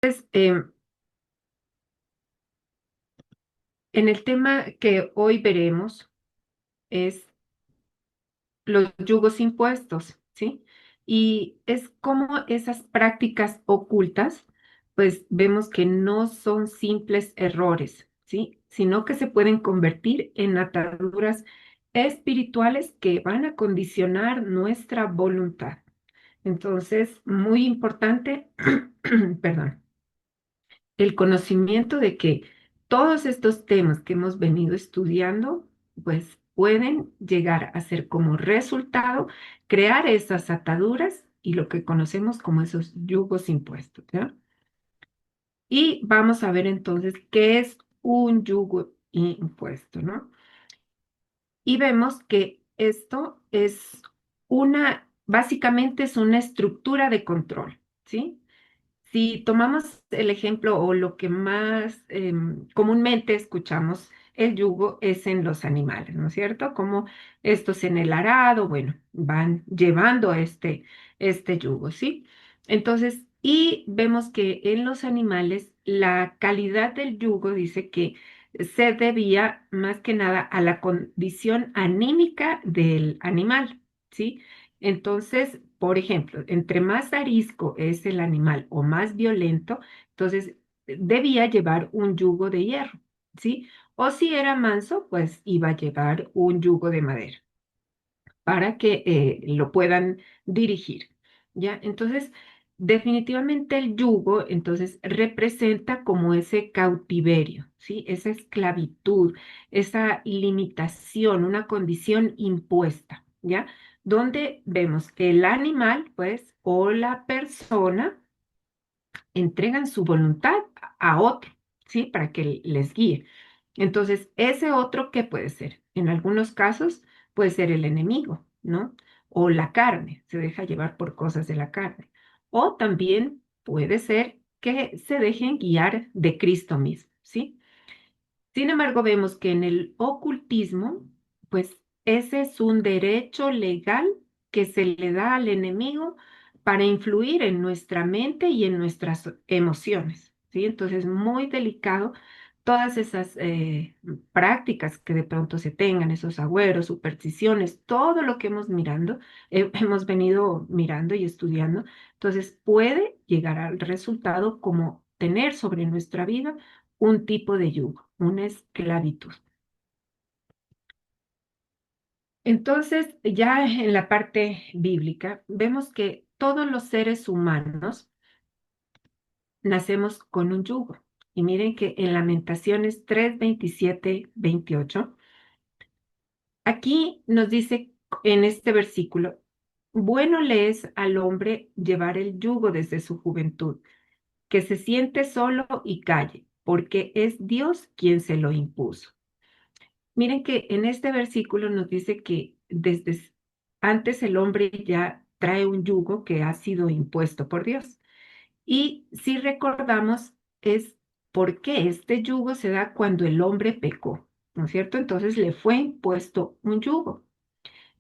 Entonces, en el tema que hoy veremos es los yugos impuestos, ¿sí? Y es como esas prácticas ocultas, pues vemos que no son simples errores, ¿sí? Sino que se pueden convertir en ataduras espirituales que van a condicionar nuestra voluntad. Entonces, muy importante, perdón, el conocimiento de que todos estos temas que hemos venido estudiando, pues pueden llegar a ser como resultado crear esas ataduras y lo que conocemos como esos yugos impuestos, ¿ya? Y vamos a ver entonces qué es un yugo impuesto, ¿no? Y vemos que esto es básicamente es una estructura de control, ¿sí? Si tomamos el ejemplo o lo que más comúnmente escuchamos, el yugo es en los animales, ¿no es cierto? Como estos en el arado, bueno, van llevando este yugo, ¿sí? Entonces, y vemos que en los animales la calidad del yugo dice que se debía más que nada a la condición anímica del animal, ¿sí? Entonces, por ejemplo, entre más arisco es el animal o más violento, entonces debía llevar un yugo de hierro, ¿sí? O si era manso, pues iba a llevar un yugo de madera para que lo puedan dirigir, ¿ya? Entonces, definitivamente el yugo, entonces, representa como ese cautiverio, ¿sí? Esa esclavitud, esa limitación, una condición impuesta, ¿ya? Donde vemos que el animal, pues, o la persona entregan su voluntad a otro, ¿sí? Para que les guíe. Entonces, ese otro, ¿qué puede ser? En algunos casos puede ser el enemigo, ¿no? O la carne, se deja llevar por cosas de la carne. O también puede ser que se dejen guiar de Cristo mismo, ¿sí? Sin embargo, vemos que en el ocultismo, pues ese es un derecho legal que se le da al enemigo para influir en nuestra mente y en nuestras emociones, ¿sí? Entonces, muy delicado todas esas prácticas que de pronto se tengan, esos agüeros, supersticiones, todo lo que hemos venido mirando y estudiando, entonces puede llegar al resultado como tener sobre nuestra vida un tipo de yugo, una esclavitud. Entonces, ya en la parte bíblica, vemos que todos los seres humanos nacemos con un yugo. Y miren que en Lamentaciones 3, 27, 28, aquí nos dice en este versículo, bueno le es al hombre llevar el yugo desde su juventud, que se siente solo y calle, porque es Dios quien se lo impuso. Miren que en este versículo nos dice que antes el hombre ya trae un yugo que ha sido impuesto por Dios. Y si recordamos, es porque este yugo se da cuando el hombre pecó, ¿no es cierto? Entonces le fue impuesto un yugo,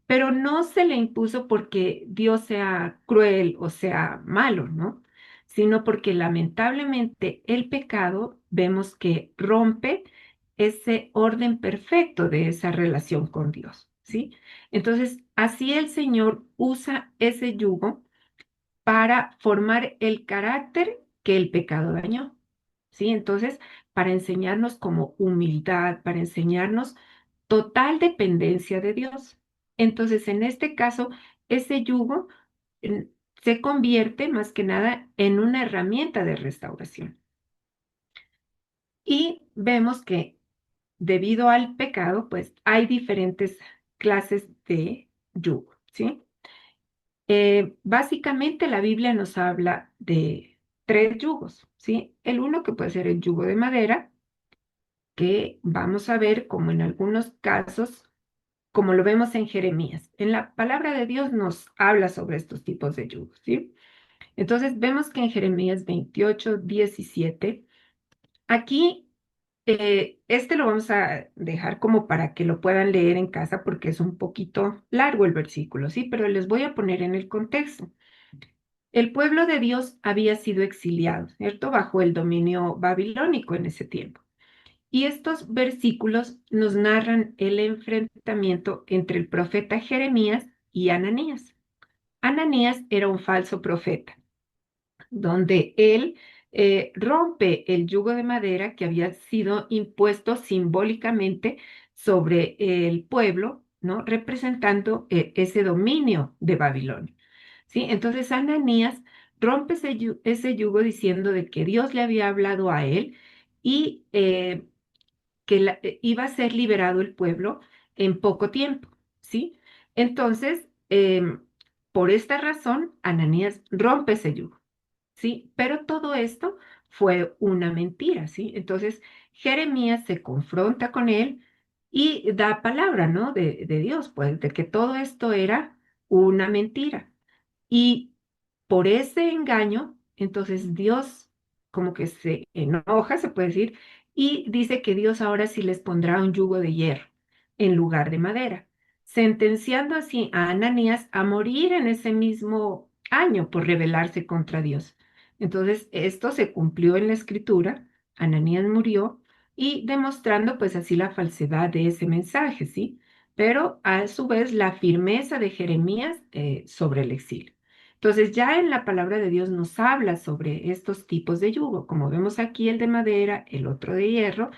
pero no se le impuso porque Dios sea cruel o sea malo, ¿no? Sino porque lamentablemente el pecado vemos que rompe ese orden perfecto de esa relación con Dios, ¿sí? Entonces, así el Señor usa ese yugo para formar el carácter que el pecado dañó, ¿sí? Entonces, para enseñarnos como humildad, para enseñarnos total dependencia de Dios. Entonces, en este caso, ese yugo en- se convierte más que nada en una herramienta de restauración. Y vemos que debido al pecado, pues hay diferentes clases de yugo, ¿sí? Básicamente la Biblia nos habla de tres yugos, ¿sí? El uno que puede ser el yugo de madera, que vamos a ver como en algunos casos como lo vemos en Jeremías. En la palabra de Dios nos habla sobre estos tipos de yugos, ¿sí? Entonces vemos que en Jeremías 28, 17, aquí, este lo vamos a dejar como para que lo puedan leer en casa porque es un poquito largo el versículo, ¿sí? Pero les voy a poner en el contexto. El pueblo de Dios había sido exiliado, ¿cierto? Bajo el dominio babilónico en ese tiempo. Y estos versículos nos narran el enfrentamiento entre el profeta Jeremías y Ananías. Ananías era un falso profeta, donde él rompe el yugo de madera que había sido impuesto simbólicamente sobre el pueblo, ¿no? Representando ese dominio de Babilonia. ¿Sí? Entonces Ananías rompe ese yugo diciendo de que Dios le había hablado a él y que iba a ser liberado el pueblo en poco tiempo, ¿sí? Entonces, por esta razón, Ananías rompe ese yugo, ¿sí? Pero todo esto fue una mentira, ¿sí? Entonces, Jeremías se confronta con él y da palabra, ¿no? De Dios, pues, de que todo esto era una mentira. Y por ese engaño, entonces Dios como que se enoja, se puede decir, y dice que Dios ahora sí les pondrá un yugo de hierro en lugar de madera, sentenciando así a Ananías a morir en ese mismo año por rebelarse contra Dios. Entonces, esto se cumplió en la escritura, Ananías murió y demostrando pues así la falsedad de ese mensaje, ¿sí? Pero a su vez la firmeza de Jeremías sobre el exilio. Entonces, ya en la palabra de Dios nos habla sobre estos tipos de yugo, como vemos aquí el de madera, el otro de hierro,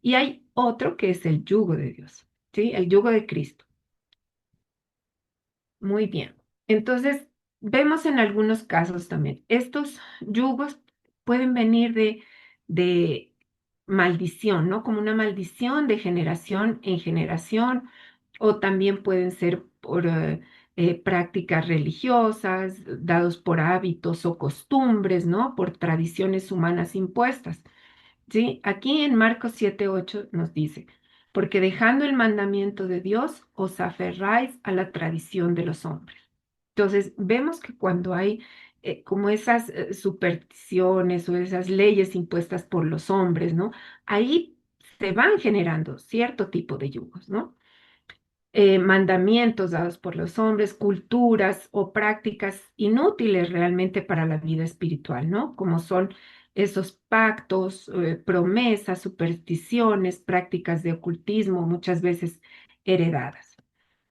y hay otro que es el yugo de Dios, ¿sí? El yugo de Cristo. Muy bien. Entonces, vemos en algunos casos también, estos yugos pueden venir de maldición, ¿no? Como una maldición de generación en generación, o también pueden ser por prácticas religiosas, dados por hábitos o costumbres, ¿no? Por tradiciones humanas impuestas. ¿Sí? Aquí en Marcos 7:8 nos dice, porque dejando el mandamiento de Dios, os aferráis a la tradición de los hombres. Entonces, vemos que cuando hay como esas supersticiones o esas leyes impuestas por los hombres, ¿no? Ahí se van generando cierto tipo de yugos, ¿no? Mandamientos dados por los hombres, culturas o prácticas inútiles realmente para la vida espiritual, ¿no? Como son esos pactos, promesas, supersticiones, prácticas de ocultismo, muchas veces heredadas.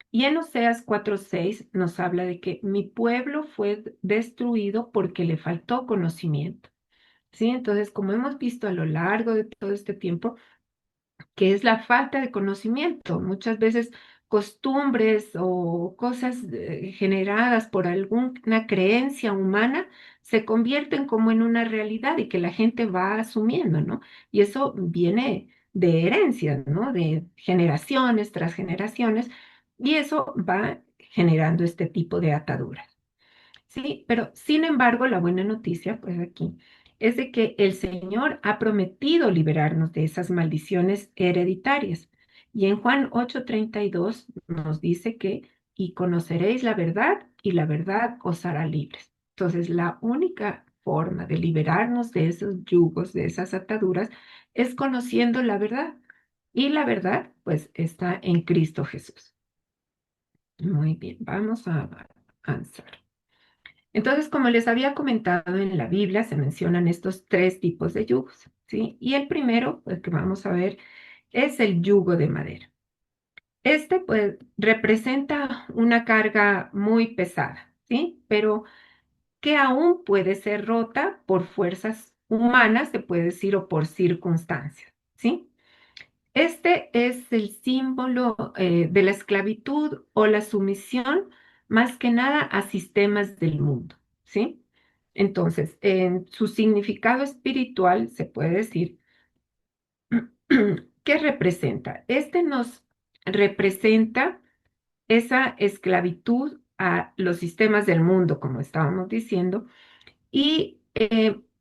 Y en Oseas 4:6 nos habla de que mi pueblo fue destruido porque le faltó conocimiento, ¿sí? Entonces, como hemos visto a lo largo de todo este tiempo, que es la falta de conocimiento. Muchas veces costumbres o cosas generadas por alguna creencia humana se convierten como en una realidad y que la gente va asumiendo, ¿no? Y eso viene de herencia, ¿no? De generaciones tras generaciones, y eso va generando este tipo de ataduras. Sí, pero sin embargo, la buena noticia, pues aquí, es de que el Señor ha prometido liberarnos de esas maldiciones hereditarias. Y en Juan 8:32 nos dice que, y conoceréis la verdad, y la verdad os hará libres. Entonces, la única forma de liberarnos de esos yugos, de esas ataduras, es conociendo la verdad. Y la verdad, pues, está en Cristo Jesús. Muy bien, vamos a avanzar. Entonces, como les había comentado, en la Biblia se mencionan estos tres tipos de yugos, ¿sí? Y el primero, pues que vamos a ver, es el yugo de madera. Este, pues, representa una carga muy pesada, ¿sí? Pero que aún puede ser rota por fuerzas humanas, se puede decir, o por circunstancias, ¿sí? Este es el símbolo de la esclavitud o la sumisión, más que nada a sistemas del mundo, ¿sí? Entonces, en su significado espiritual se puede decir, ¿qué representa? Este nos representa esa esclavitud a los sistemas del mundo, como estábamos diciendo, y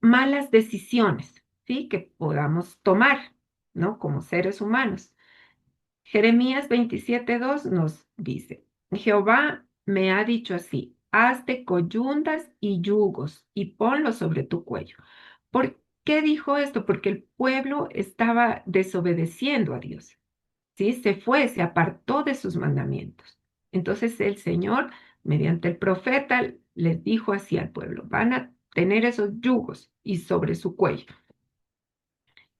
malas decisiones, ¿sí? Que podamos tomar, ¿no? Como seres humanos. Jeremías 27:2 nos dice, Jehová me ha dicho así, hazte coyundas y yugos y ponlos sobre tu cuello. ¿Por qué dijo esto? Porque el pueblo estaba desobedeciendo a Dios, ¿sí? Se fue, se apartó de sus mandamientos. Entonces el Señor mediante el profeta, les dijo así al pueblo, van a tener esos yugos y sobre su cuello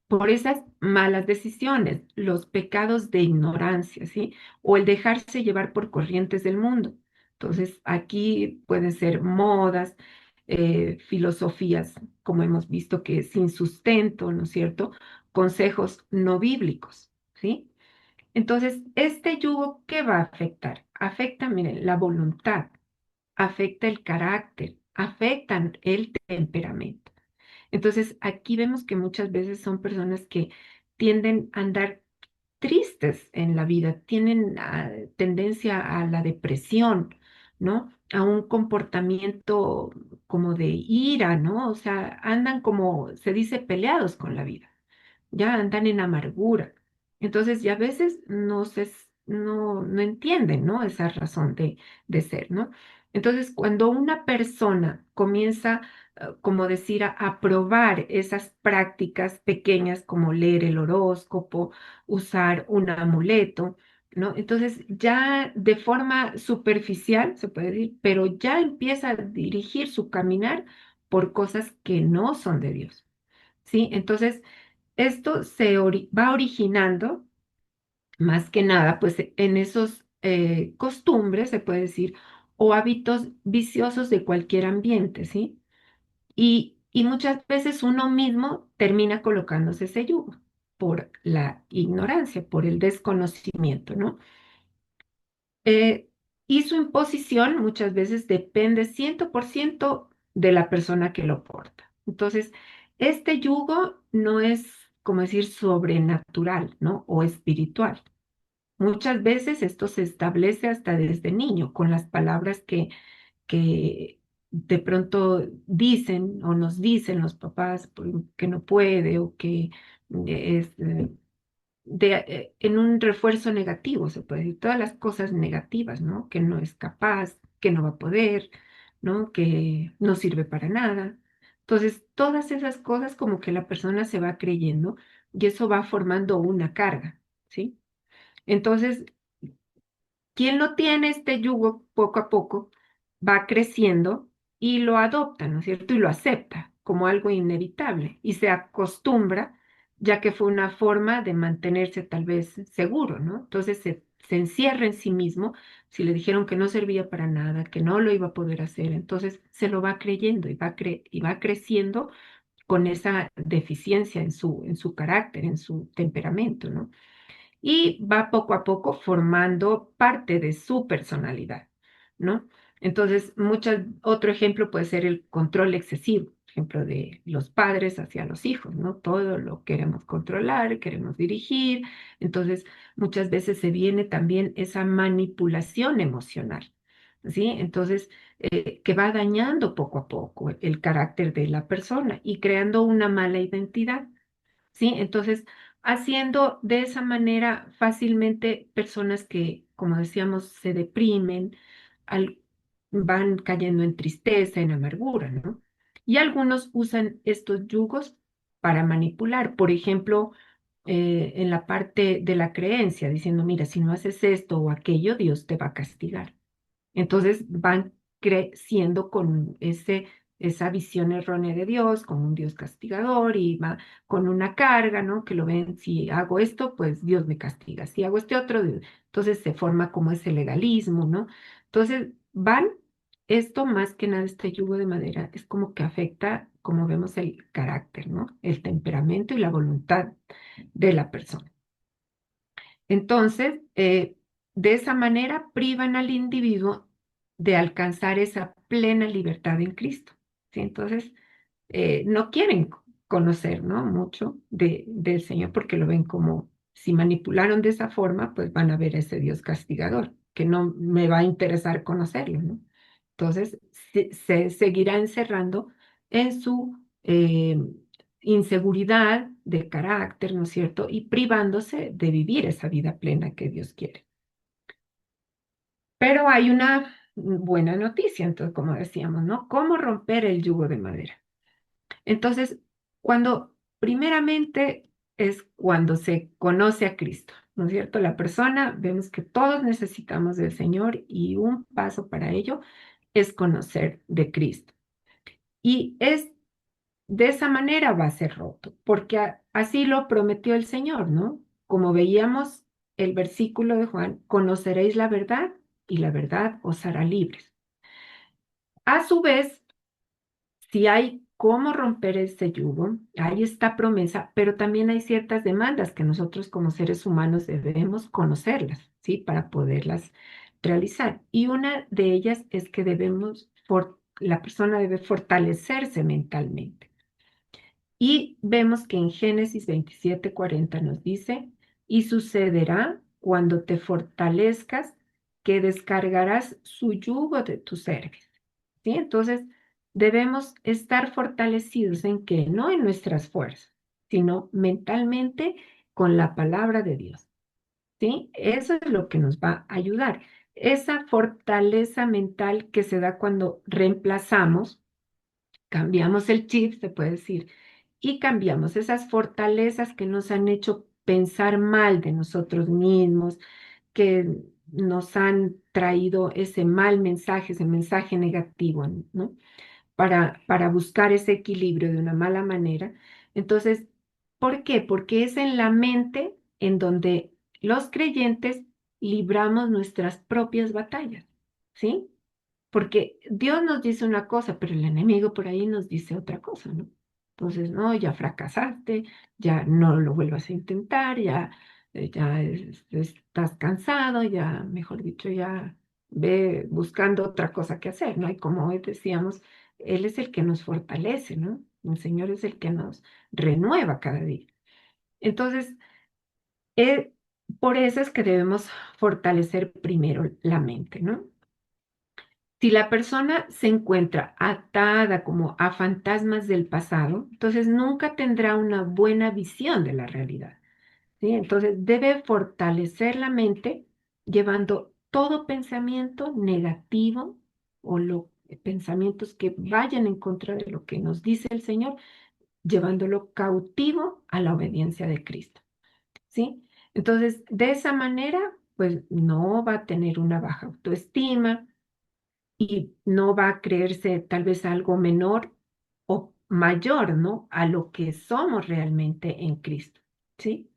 por esas malas decisiones, los pecados de ignorancia, ¿sí? O el dejarse llevar por corrientes del mundo. Entonces, aquí pueden ser modas, filosofías, como hemos visto que sin sustento, ¿no es cierto? Consejos no bíblicos, ¿sí? Entonces, este yugo, ¿qué va a afectar? Afecta, miren, la voluntad, afecta el carácter, afectan el temperamento. Entonces, aquí vemos que muchas veces son personas que tienden a andar tristes en la vida, tienen tendencia a la depresión, ¿no? A un comportamiento como de ira, ¿no? O sea, andan como, se dice, peleados con la vida, ya andan en amargura. Entonces, ya a veces no entienden, ¿no? Esa razón de ser, ¿no? Entonces, cuando una persona comienza, como decir, a probar esas prácticas pequeñas como leer el horóscopo, usar un amuleto, ¿no? Entonces, ya de forma superficial, se puede decir, pero ya empieza a dirigir su caminar por cosas que no son de Dios, ¿sí? Entonces, esto va originando más que nada, pues en esos costumbres, se puede decir, o hábitos viciosos de cualquier ambiente, ¿sí? Y muchas veces uno mismo termina colocándose ese yugo por la ignorancia, por el desconocimiento, ¿no? Eh, y su imposición muchas veces depende 100% de la persona que lo porta. Entonces, este yugo no es, como decir, sobrenatural, ¿no? O espiritual. Muchas veces esto se establece hasta desde niño, con las palabras que de pronto dicen o nos dicen los papás que no puede o que es en un refuerzo negativo, se puede decir, todas las cosas negativas, ¿no? Que no es capaz, que no va a poder, ¿no? Que no sirve para nada. Entonces, todas esas cosas como que la persona se va creyendo y eso va formando una carga, ¿sí? Entonces, quien no tiene este yugo poco a poco va creciendo y lo adopta, ¿no es cierto? Y lo acepta como algo inevitable y se acostumbra, ya que fue una forma de mantenerse tal vez seguro, ¿no? Entonces se encierra en sí mismo, si le dijeron que no servía para nada, que no lo iba a poder hacer, entonces se lo va creyendo y va creciendo con esa deficiencia en su carácter, en su temperamento, ¿no? Y va poco a poco formando parte de su personalidad, ¿no? Entonces, otro ejemplo puede ser el control excesivo, ejemplo de los padres hacia los hijos, ¿no? Todo lo queremos controlar, queremos dirigir, entonces muchas veces se viene también esa manipulación emocional, ¿sí? Entonces, que va dañando poco a poco el carácter de la persona y creando una mala identidad. ¿Sí? Entonces, haciendo de esa manera fácilmente personas que, como decíamos, se deprimen, al- van cayendo en tristeza, en amargura, ¿no? Y algunos usan estos yugos para manipular, por ejemplo, en la parte de la creencia, diciendo, mira, si no haces esto o aquello, Dios te va a castigar. Entonces van creciendo con esa visión errónea de Dios, con un Dios castigador y va con una carga, ¿no? Que lo ven, si hago esto, pues Dios me castiga, si hago este otro, entonces se forma como ese legalismo, ¿no? Entonces esto más que nada, este yugo de madera, es como que afecta, como vemos, el carácter, ¿no? El temperamento y la voluntad de la persona. Entonces, de esa manera privan al individuo de alcanzar esa plena libertad en Cristo, ¿sí? Entonces, no quieren conocer, ¿no? Mucho del Señor porque lo ven como, si manipularon de esa forma, pues van a ver a ese Dios castigador, que no me va a interesar conocerlo, ¿no? Entonces, se seguirá encerrando en su inseguridad de carácter, ¿no es cierto? Y privándose de vivir esa vida plena que Dios quiere. Pero hay una buena noticia, entonces, como decíamos, ¿no? ¿Cómo romper el yugo de madera? Entonces, primeramente es cuando se conoce a Cristo, ¿no es cierto? La persona, vemos que todos necesitamos del Señor y un paso para ello es conocer de Cristo. Y es de esa manera va a ser roto, porque así lo prometió el Señor, ¿no? Como veíamos el versículo de Juan, conoceréis la verdad y la verdad os hará libres. A su vez, si hay cómo romper ese yugo, hay esta promesa, pero también hay ciertas demandas que nosotros como seres humanos debemos conocerlas, ¿sí? Para poderlas realizar. Y una de ellas es que la persona debe fortalecerse mentalmente. Y vemos que en Génesis 27:40 nos dice, y sucederá cuando te fortalezcas que descargarás su yugo de tu cerviz. ¿Sí? Entonces, debemos estar fortalecidos en que no en nuestras fuerzas, sino mentalmente con la palabra de Dios. ¿Sí? Eso es lo que nos va a ayudar. Esa fortaleza mental que se da cuando reemplazamos, cambiamos el chip, se puede decir, y cambiamos esas fortalezas que nos han hecho pensar mal de nosotros mismos, que nos han traído ese mal mensaje, ese mensaje negativo, ¿no? Para buscar ese equilibrio de una mala manera. Entonces, ¿por qué? Porque es en la mente en donde los creyentes libramos nuestras propias batallas, ¿sí? Porque Dios nos dice una cosa, pero el enemigo por ahí nos dice otra cosa, ¿no? Entonces, no, ya fracasaste, ya no lo vuelvas a intentar, estás cansado, ya, mejor dicho, ya ve buscando otra cosa que hacer, ¿no? Y como hoy decíamos, Él es el que nos fortalece, ¿no? El Señor es el que nos renueva cada día. Entonces, eh, por eso es que debemos fortalecer primero la mente, ¿no? Si la persona se encuentra atada como a fantasmas del pasado, entonces nunca tendrá una buena visión de la realidad, ¿sí? Entonces debe fortalecer la mente llevando todo pensamiento negativo o pensamientos que vayan en contra de lo que nos dice el Señor, llevándolo cautivo a la obediencia de Cristo, ¿sí? Entonces, de esa manera, pues no va a tener una baja autoestima y no va a creerse tal vez algo menor o mayor, ¿no? A lo que somos realmente en Cristo, ¿sí?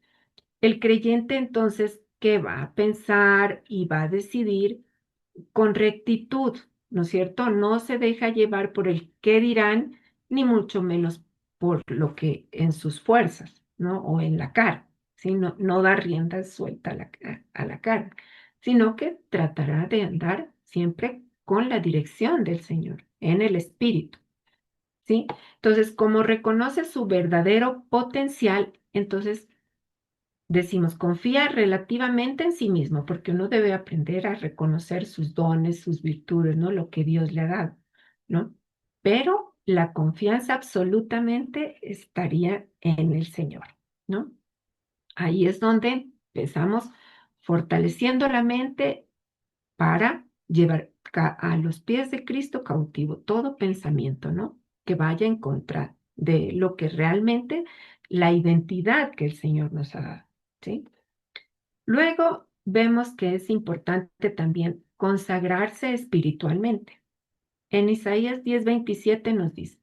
El creyente entonces, ¿qué va a pensar y va a decidir con rectitud, ¿no es cierto? No se deja llevar por el qué dirán, ni mucho menos por lo que en sus fuerzas, ¿no? O en la cara, ¿sí? No, no da rienda suelta a la cara, sino que tratará de andar siempre con la dirección del Señor, en el Espíritu, ¿sí? Entonces, como reconoce su verdadero potencial, entonces decimos, confía relativamente en sí mismo, porque uno debe aprender a reconocer sus dones, sus virtudes, ¿no? Lo que Dios le ha dado, ¿no? Pero la confianza absolutamente estaría en el Señor, ¿no? Ahí es donde empezamos fortaleciendo la mente para llevar a los pies de Cristo cautivo todo pensamiento, ¿no? Que vaya en contra de lo que realmente la identidad que el Señor nos ha dado, ¿sí? Luego vemos que es importante también consagrarse espiritualmente. En Isaías 10:27 nos dice,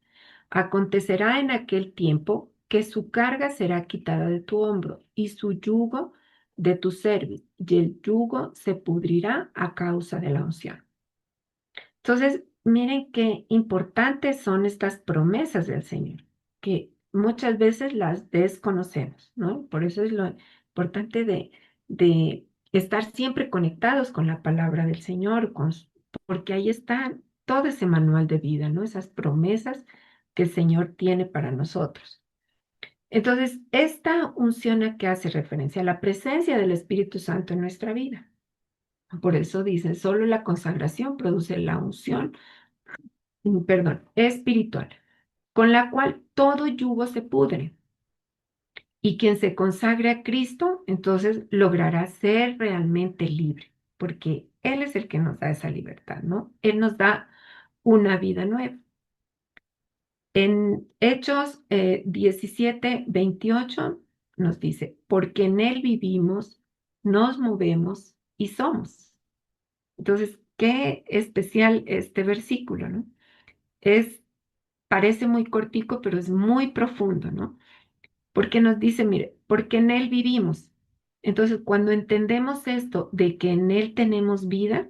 acontecerá en aquel tiempo que su carga será quitada de tu hombro y su yugo de tu cerviz, y el yugo se pudrirá a causa de la unción. Entonces, miren qué importantes son estas promesas del Señor, que muchas veces las desconocemos, ¿no? Por eso es lo importante de estar siempre conectados con la palabra del Señor, porque ahí está todo ese manual de vida, ¿no? Esas promesas que el Señor tiene para nosotros. Entonces, esta unción a que hace referencia a la presencia del Espíritu Santo en nuestra vida. Por eso dice, solo la consagración produce la unción perdón, espiritual, con la cual todo yugo se pudre. Y quien se consagre a Cristo, entonces logrará ser realmente libre, porque Él es el que nos da esa libertad, ¿no? Él nos da una vida nueva. En Hechos 17:28 nos dice, porque en Él vivimos nos movemos y somos. Entonces, qué especial este versículo, ¿no? Es, parece muy cortico, pero es muy profundo, ¿no? Porque nos dice, mire, porque en Él vivimos. Entonces, cuando entendemos esto de que en Él tenemos vida,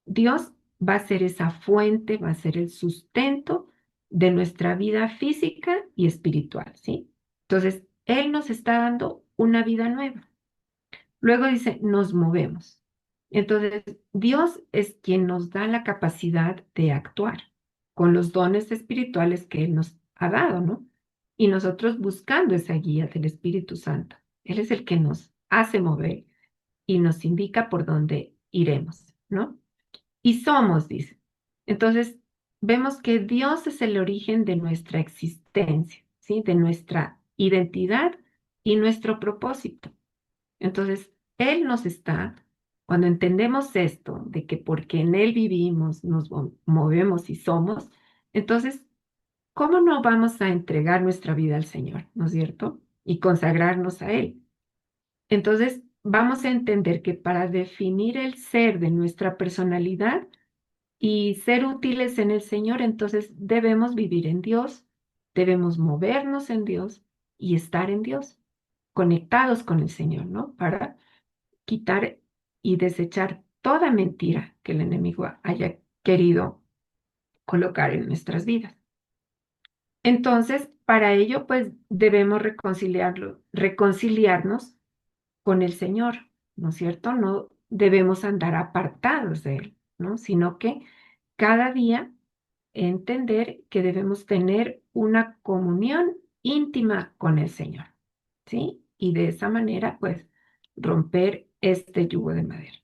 Dios va a ser esa fuente, va a ser el sustento de nuestra vida física y espiritual, ¿sí? Entonces, Él nos está dando una vida nueva. Luego dice, nos movemos. Entonces, Dios es quien nos da la capacidad de actuar con los dones espirituales que Él nos ha dado, ¿no? Y nosotros buscando esa guía del Espíritu Santo. Él es el que nos hace mover y nos indica por dónde iremos, ¿no? Y somos, dice. Entonces, vemos que Dios es el origen de nuestra existencia, ¿sí? De nuestra identidad y nuestro propósito. Entonces, Él nos está, cuando entendemos esto, de que porque en Él vivimos, nos movemos y somos, entonces, ¿cómo no vamos a entregar nuestra vida al Señor, ¿no es cierto? Y consagrarnos a Él. Entonces, vamos a entender que para definir el ser de nuestra personalidad y ser útiles en el Señor, entonces debemos vivir en Dios, debemos movernos en Dios y estar en Dios, conectados con el Señor, ¿no? Para quitar y desechar toda mentira que el enemigo haya querido colocar en nuestras vidas. Entonces, para ello, pues debemos reconciliarnos con el Señor, ¿no es cierto? No debemos andar apartados de Él, ¿no? Sino que cada día entender que debemos tener una comunión íntima con el Señor, ¿sí? Y de esa manera, pues, romper este yugo de madera.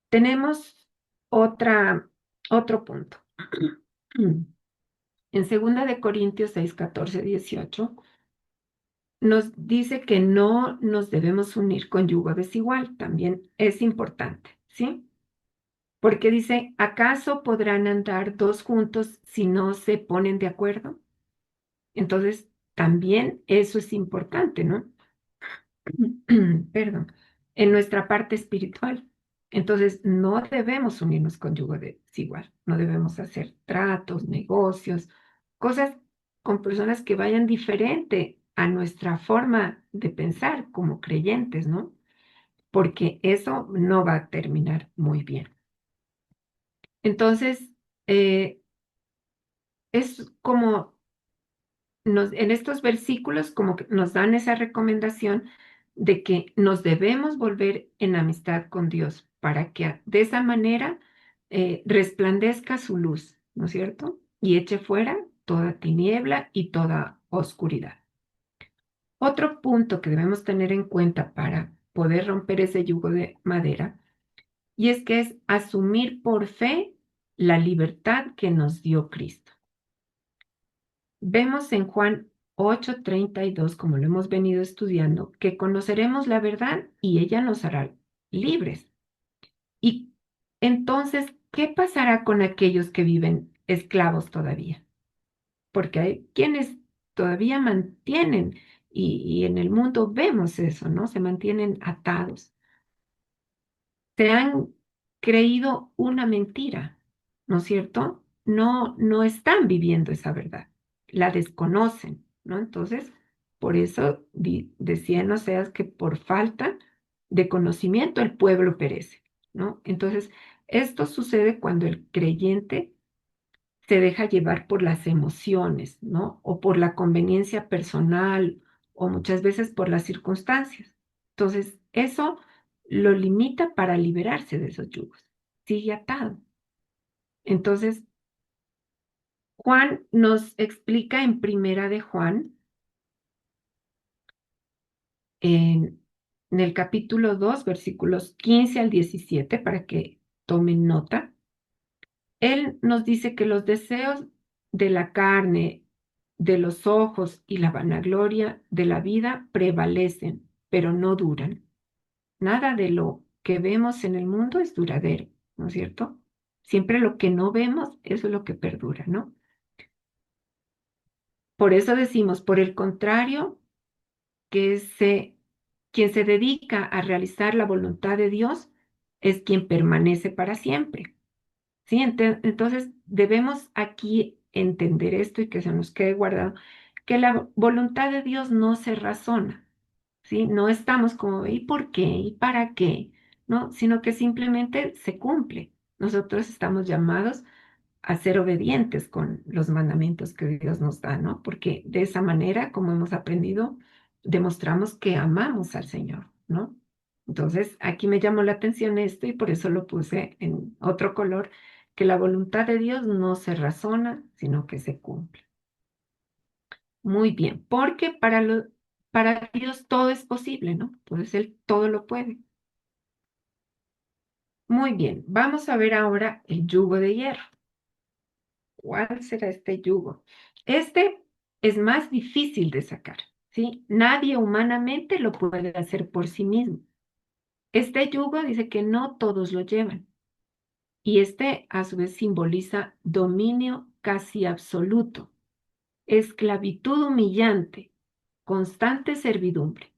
Tenemos otro punto. En 2 Corintios 6, 14, 18 nos dice que no nos debemos unir con yugo desigual. También es importante, ¿sí? Porque dice, ¿acaso podrán andar dos juntos si no se ponen de acuerdo? Entonces, también eso es importante, ¿no? Perdón, en nuestra parte espiritual. Entonces, no debemos unirnos con yugo desigual, no debemos hacer tratos, negocios, cosas con personas que vayan diferente a nuestra forma de pensar como creyentes, ¿no? Porque eso no va a terminar muy bien. Entonces, es como en estos versículos como que nos dan esa recomendación de que nos debemos volver en amistad con Dios para que de esa manera resplandezca su luz, ¿no es cierto? Y eche fuera toda tiniebla y toda oscuridad. Otro punto que debemos tener en cuenta para poder romper ese yugo de madera, y es que es asumir por fe la libertad que nos dio Cristo. Vemos en Juan 8:32, como lo hemos venido estudiando, que conoceremos la verdad y ella nos hará libres. Y entonces, ¿qué pasará con aquellos que viven esclavos todavía? Porque hay quienes todavía mantienen, y en el mundo vemos eso, ¿no? Se mantienen atados. Se han creído una mentira, ¿no es cierto? No están viviendo esa verdad, la desconocen, ¿no? Entonces, por eso decía en Oseas que por falta de conocimiento el pueblo perece, ¿no? Entonces, esto sucede cuando el creyente se deja llevar por las emociones, ¿no? O por la conveniencia personal, o muchas veces por las circunstancias. Entonces, eso lo limita para liberarse de esos yugos. Sigue atado. Entonces, Juan nos explica en Primera de Juan, en, en el capítulo 2, versículos 15 al 17, para que tomen nota. Él nos dice que los deseos de la carne, de los ojos y la vanagloria de la vida prevalecen, pero no duran. Nada de lo que vemos en el mundo es duradero, ¿no es cierto? Siempre lo que no vemos, eso es lo que perdura, ¿no? Por eso decimos, por el contrario, que quien se dedica a realizar la voluntad de Dios es quien permanece para siempre. ¿Sí? Entonces, debemos aquí entender esto y que se nos quede guardado, que la voluntad de Dios no se razona, ¿sí? No estamos como, ¿y por qué? ¿Y para qué? ¿No? Sino que simplemente se cumple. Nosotros estamos llamados a ser obedientes con los mandamientos que Dios nos da, ¿no? Porque de esa manera, como hemos aprendido, demostramos que amamos al Señor, ¿no? Entonces, aquí me llamó la atención esto y por eso lo puse en otro color, que la voluntad de Dios no se razona, sino que se cumple. Muy bien, porque para Dios todo es posible, ¿no? Entonces Él todo lo puede. Muy bien, vamos a ver ahora el yugo de hierro. ¿Cuál será este yugo? Este es más difícil de sacar, ¿sí? Nadie humanamente lo puede hacer por sí mismo. Este yugo dice que no todos lo llevan y este a su vez simboliza dominio casi absoluto, esclavitud humillante, constante servidumbre,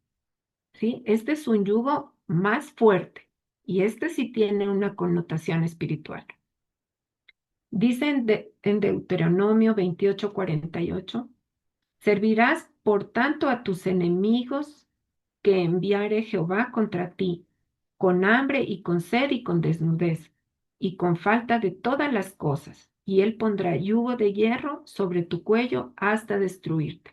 ¿sí? Este es un yugo más fuerte y este sí tiene una connotación espiritual. Dicen en Deuteronomio 28:48. Servirás, por tanto, a tus enemigos que enviare Jehová contra ti, con hambre y con sed y con desnudez, y con falta de todas las cosas, y él pondrá yugo de hierro sobre tu cuello hasta destruirte.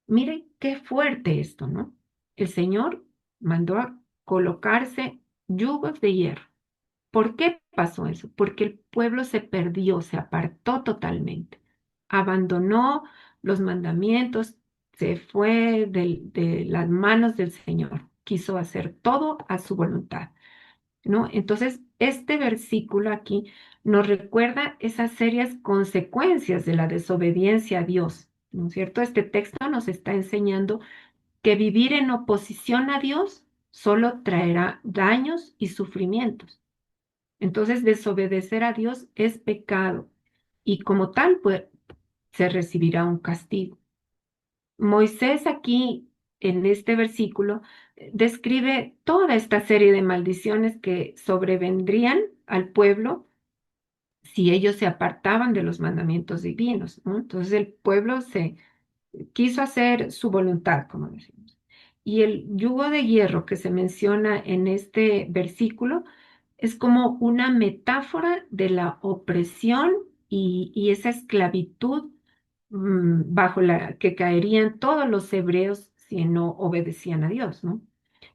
Miren qué fuerte esto, ¿no? El Señor mandó a colocarse yugos de hierro. ¿Por qué pasó eso? Porque el pueblo se perdió, se apartó totalmente, abandonó los mandamientos, se fue de las manos del Señor, quiso hacer todo a su voluntad, ¿no? Entonces, este versículo aquí nos recuerda esas serias consecuencias de la desobediencia a Dios, ¿no es cierto? Este texto nos está enseñando que vivir en oposición a Dios solo traerá daños y sufrimientos. Entonces, desobedecer a Dios es pecado y como tal, pues, se recibirá un castigo. Moisés aquí, en este versículo, describe toda esta serie de maldiciones que sobrevendrían al pueblo si ellos se apartaban de los mandamientos divinos, ¿no? Entonces, el pueblo se quiso hacer su voluntad, como decimos. Y el yugo de hierro que se menciona en este versículo es como una metáfora de la opresión y esa esclavitud bajo la que caerían todos los hebreos si no obedecían a Dios, ¿no?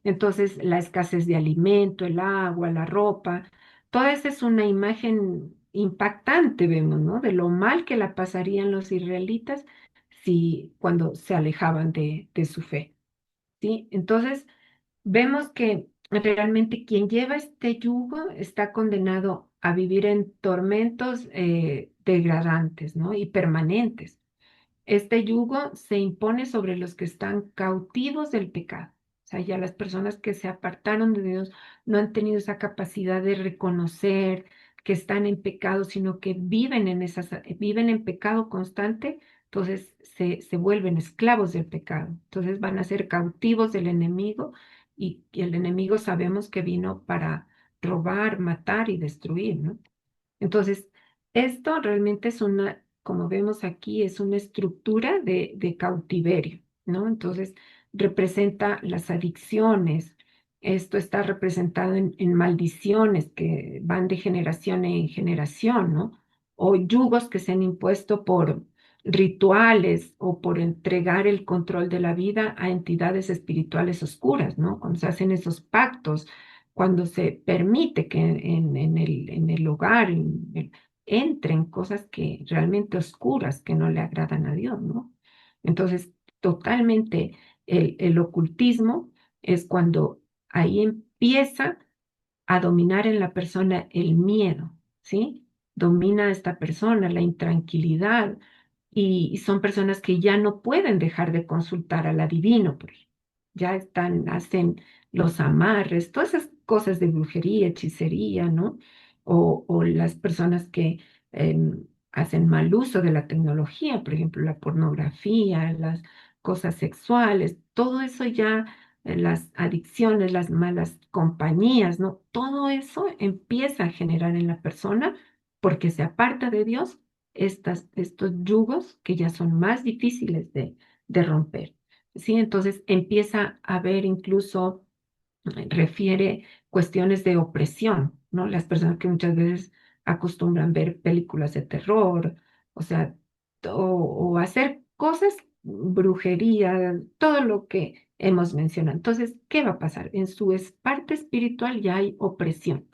Entonces, la escasez de alimento, el agua, la ropa, toda esa es una imagen impactante, vemos, ¿no? De lo mal que la pasarían los israelitas si cuando se alejaban de su fe, ¿sí? Entonces, vemos que realmente quien lleva este yugo está condenado a vivir en tormentos degradantes, ¿no? Y permanentes. Este yugo se impone sobre los que están cautivos del pecado. O sea, ya las personas que se apartaron de Dios no han tenido esa capacidad de reconocer que están en pecado, sino que viven en pecado constante, entonces se vuelven esclavos del pecado. Entonces van a ser cautivos del enemigo y el enemigo sabemos que vino para robar, matar y destruir, ¿no? Entonces, esto realmente es una, como vemos aquí, es una estructura de cautiverio, ¿no? Entonces, representa las adicciones. Esto está representado en maldiciones que van de generación en generación, ¿no? O yugos que se han impuesto por rituales o por entregar el control de la vida a entidades espirituales oscuras, ¿no? Cuando se hacen esos pactos cuando se permite que en el hogar entren cosas que realmente oscuras, que no le agradan a Dios, ¿no? Entonces, totalmente el ocultismo es cuando ahí empieza a dominar en la persona el miedo, ¿sí? Domina a esta persona la intranquilidad y son personas que ya no pueden dejar de consultar al adivino, por ejemplo. Ya están, hacen los amarres, todas esas cosas de brujería, hechicería, ¿no? O las personas que hacen mal uso de la tecnología, por ejemplo, la pornografía, las cosas sexuales, todo eso ya las adicciones, las malas compañías, ¿no? Todo eso empieza a generar en la persona, porque se aparta de Dios, estos yugos que ya son más difíciles de romper, ¿sí? Entonces empieza a haber incluso refiere cuestiones de opresión, ¿no? Las personas que muchas veces acostumbran ver películas de terror, o sea, o hacer cosas, brujería, todo lo que hemos mencionado. Entonces, ¿qué va a pasar? En su parte espiritual ya hay opresión,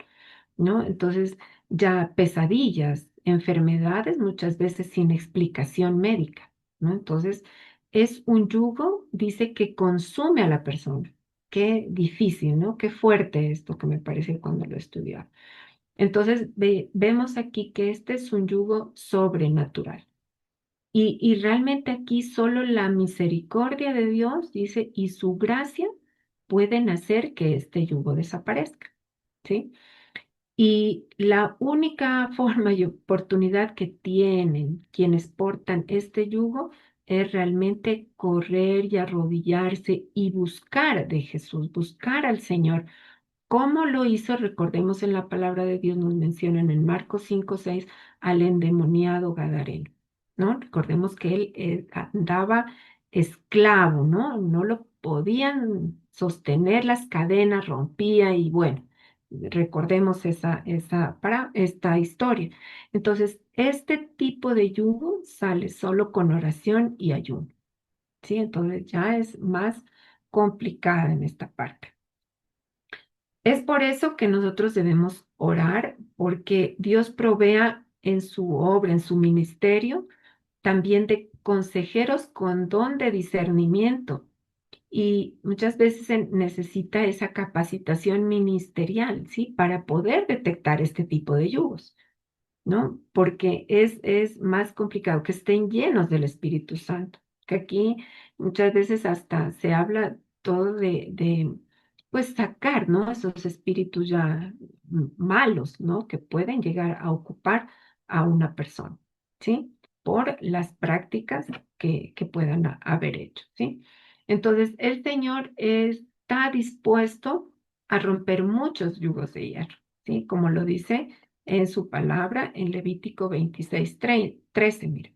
¿no? Entonces, ya pesadillas, enfermedades, muchas veces sin explicación médica, ¿no? Entonces, es un yugo, dice, que consume a la persona. Qué difícil, ¿no? Qué fuerte esto que me parece cuando lo estudiaba. Entonces, vemos aquí que este es un yugo sobrenatural. Y realmente aquí solo la misericordia de Dios, dice, y su gracia pueden hacer que este yugo desaparezca, ¿sí? Y la única forma y oportunidad que tienen quienes portan este yugo es realmente correr y arrodillarse y buscar de Jesús, buscar al Señor. ¿Cómo lo hizo? Recordemos en la palabra de Dios, nos mencionan en Marcos 5:6 al endemoniado Gadareno, ¿no? Recordemos que él andaba esclavo, ¿no? No lo podían sostener las cadenas, rompía y bueno, recordemos esta historia. Entonces, este tipo de yugo sale solo con oración y ayuno, ¿sí? Entonces ya es más complicada en esta parte. Es por eso que nosotros debemos orar, porque Dios provea en su obra, en su ministerio, también de consejeros con don de discernimiento. Y muchas veces se necesita esa capacitación ministerial, ¿sí? Para poder detectar este tipo de yugos, ¿no? Porque es más complicado que estén llenos del Espíritu Santo, que aquí muchas veces hasta se habla todo pues sacar, ¿no? Esos espíritus ya malos, ¿no? Que pueden llegar a ocupar a una persona, ¿sí? Por las prácticas que puedan haber hecho, ¿sí? Entonces, el Señor está dispuesto a romper muchos yugos de hierro, ¿sí? Como lo dice en su palabra en Levítico 26:13, mire.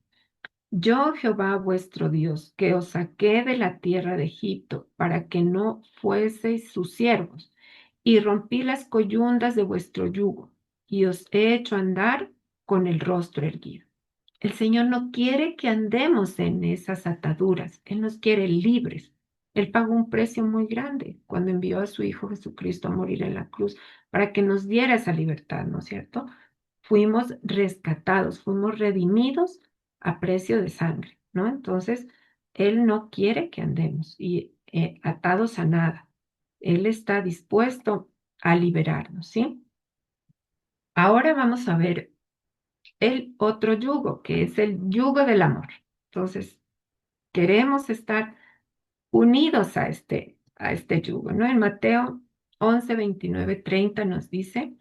Yo, Jehová vuestro Dios, que os saqué de la tierra de Egipto para que no fueseis sus siervos, y rompí las coyundas de vuestro yugo, y os he hecho andar con el rostro erguido. El Señor no quiere que andemos en esas ataduras, Él nos quiere libres. Él pagó un precio muy grande cuando envió a su Hijo Jesucristo a morir en la cruz para que nos diera esa libertad, ¿no es cierto? Fuimos rescatados, fuimos redimidos a precio de sangre, ¿no? Entonces, Él no quiere que andemos atados a nada. Él está dispuesto a liberarnos, ¿sí? Ahora vamos a ver el otro yugo, que es el yugo del amor. Entonces, queremos estar unidos a este yugo, ¿no? En Mateo 11:29-30 nos dice,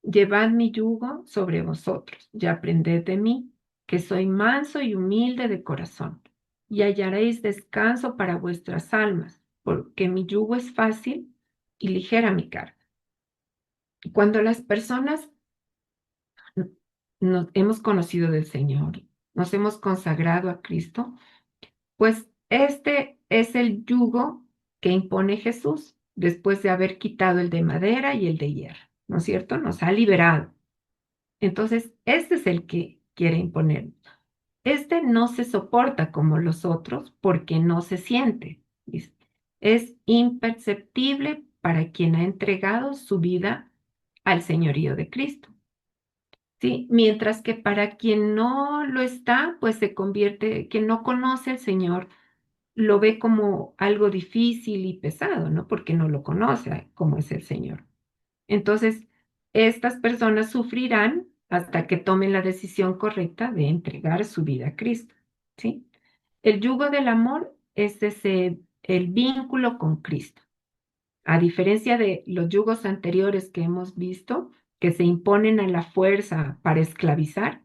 llevad mi yugo sobre vosotros y aprended de mí, que soy manso y humilde de corazón, y hallaréis descanso para vuestras almas, porque mi yugo es fácil y ligera mi carga. Cuando las personas nos hemos conocido del Señor, nos hemos consagrado a Cristo, pues este es el yugo que impone Jesús después de haber quitado el de madera y el de hierro, ¿no es cierto? Nos ha liberado. Entonces, este es el que quiere imponer. Este no se soporta como los otros porque no se siente. Dice. Es imperceptible para quien ha entregado su vida al señorío de Cristo. Sí, mientras que para quien no lo está, pues se convierte, quien no conoce al Señor, lo ve como algo difícil y pesado, ¿no? Porque no lo conoce como es el Señor. Entonces, estas personas sufrirán hasta que tomen la decisión correcta de entregar su vida a Cristo, ¿sí? El yugo del amor es el vínculo con Cristo. A diferencia de los yugos anteriores que hemos visto, que se imponen a la fuerza para esclavizar,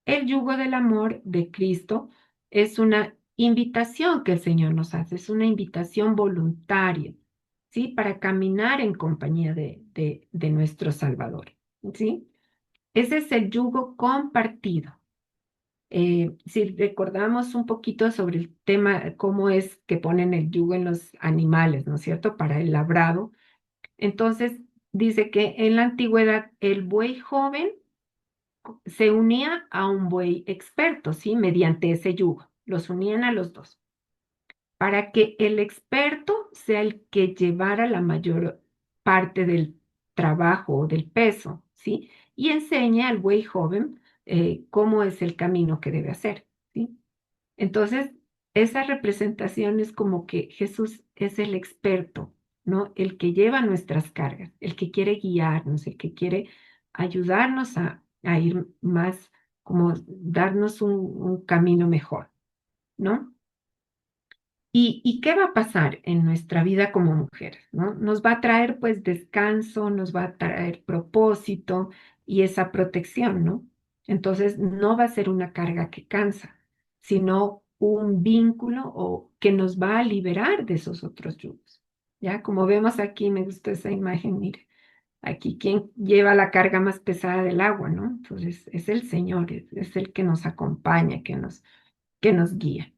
el yugo del amor de Cristo es una invitación que el Señor nos hace, es una invitación voluntaria, ¿sí? Para caminar en compañía de nuestro Salvador, ¿sí? Ese es el yugo compartido. Si recordamos un poquito sobre el tema, cómo es que ponen el yugo en los animales, ¿no es cierto? Para el labrado. Entonces, dice que en la antigüedad el buey joven se unía a un buey experto, ¿sí? Mediante ese yugo. Los unían a los dos, para que el experto sea el que llevara la mayor parte del trabajo o del peso, ¿sí? Y enseña al buey joven cómo es el camino que debe hacer, ¿sí? Entonces, esa representación es como que Jesús es el experto, ¿no? El que lleva nuestras cargas, el que quiere guiarnos, el que quiere ayudarnos a ir más, como darnos un camino mejor, ¿no? ¿Y qué va a pasar en nuestra vida como mujeres, ¿no? Nos va a traer pues descanso, nos va a traer propósito y esa protección, ¿no? Entonces no va a ser una carga que cansa, sino un vínculo o que nos va a liberar de esos otros yugos. Ya, como vemos aquí, me gusta esa imagen, mire, aquí quien lleva la carga más pesada del agua, ¿no? Entonces es el Señor, es el que nos acompaña, que nos guía.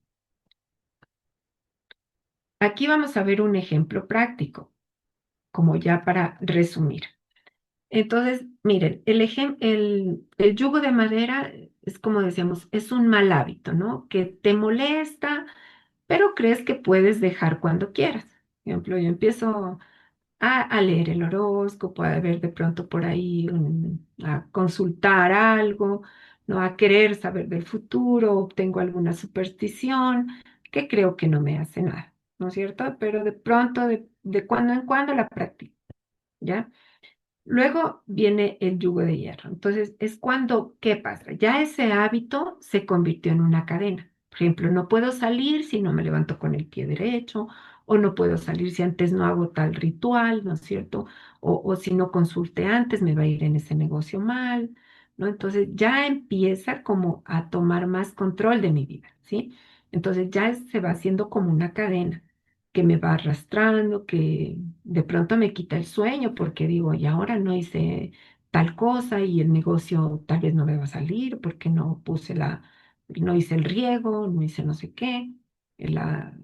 Aquí vamos a ver un ejemplo práctico, como ya para resumir. Entonces, miren, el yugo de madera es como decíamos, es un mal hábito, ¿no? Que te molesta, pero crees que puedes dejar cuando quieras. Por ejemplo, yo empiezo a leer el horóscopo, a ver de pronto por ahí, a consultar algo, ¿no? A querer saber del futuro, obtengo alguna superstición que creo que no me hace nada, ¿no es cierto? Pero de pronto, de cuando en cuando la practico, ¿ya? Luego viene el yugo de hierro. Entonces, es cuando, ¿qué pasa? Ya ese hábito se convirtió en una cadena. Por ejemplo, no puedo salir si no me levanto con el pie derecho, o no puedo salir si antes no hago tal ritual, ¿no es cierto? O si no consulte antes, me va a ir en ese negocio mal, ¿no? Entonces, ya empieza como a tomar más control de mi vida, ¿sí? Entonces, ya se va haciendo como una cadena que me va arrastrando, que de pronto me quita el sueño porque digo, y ahora no hice tal cosa y el negocio tal vez no me va a salir porque no hice el riego, no hice no sé qué, la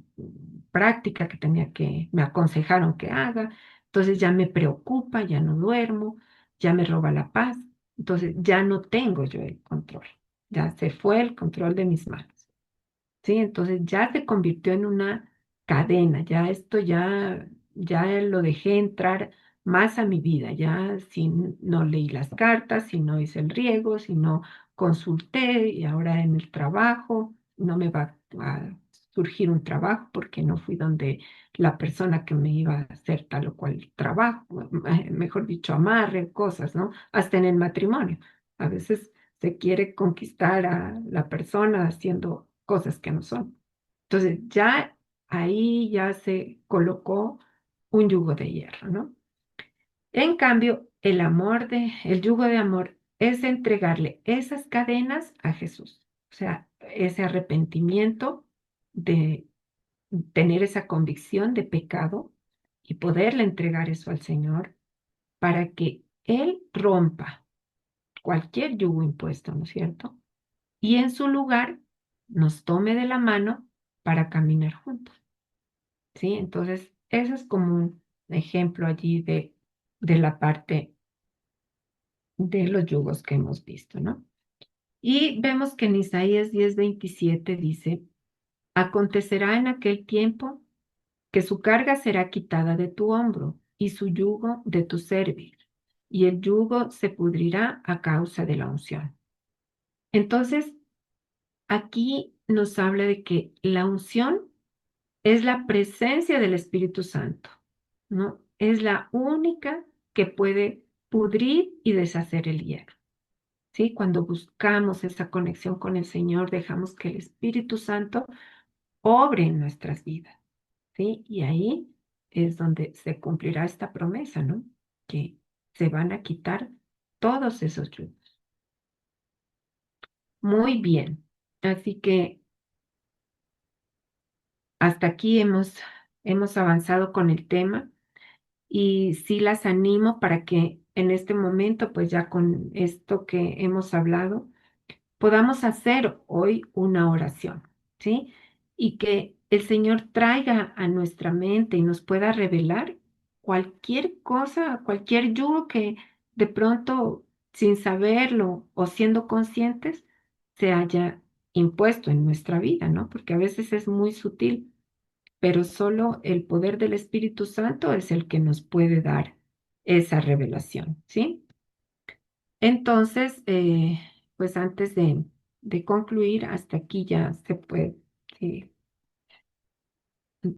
práctica que me aconsejaron que haga. Entonces ya me preocupa, ya no duermo, ya me roba la paz. Entonces ya no tengo yo el control, ya se fue el control de mis manos. ¿Sí? Entonces ya se convirtió en una cadena, ya esto ya lo dejé entrar más a mi vida, ya si no leí las cartas, si no hice el riego, si no consulté y ahora en el trabajo no me va a surgir un trabajo porque no fui donde la persona que me iba a hacer tal o cual trabajo, mejor dicho, amarre, cosas, ¿no? Hasta en el matrimonio. A veces se quiere conquistar a la persona haciendo cosas que no son. Entonces, ya ahí ya se colocó un yugo de hierro, ¿no? En cambio, el yugo de amor es entregarle esas cadenas a Jesús. O sea, ese arrepentimiento de tener esa convicción de pecado y poderle entregar eso al Señor para que Él rompa cualquier yugo impuesto, ¿no es cierto? Y en su lugar nos tome de la mano para caminar juntos, ¿sí? Entonces, eso es como un ejemplo allí de la parte de los yugos que hemos visto, ¿no? Y vemos que en Isaías 10:27 dice, acontecerá en aquel tiempo que su carga será quitada de tu hombro y su yugo de tu cerviz, y el yugo se pudrirá a causa de la unción. Entonces, aquí nos habla de que la unción es la presencia del Espíritu Santo, ¿no? Es la única que puede pudrir y deshacer el hierro, ¿sí? Cuando buscamos esa conexión con el Señor, dejamos que el Espíritu Santo obre en nuestras vidas, ¿sí? Y ahí es donde se cumplirá esta promesa, ¿no? Que se van a quitar todos esos yugos. Muy bien. Así que hasta aquí hemos avanzado con el tema y sí las animo para que en este momento, pues ya con esto que hemos hablado, podamos hacer hoy una oración, ¿sí? Y que el Señor traiga a nuestra mente y nos pueda revelar cualquier cosa, cualquier yugo que de pronto, sin saberlo o siendo conscientes, se haya impuesto en nuestra vida, ¿no? Porque a veces es muy sutil, pero solo el poder del Espíritu Santo es el que nos puede dar esa revelación, ¿sí? Entonces, pues antes de concluir, hasta aquí ya se puede, sí,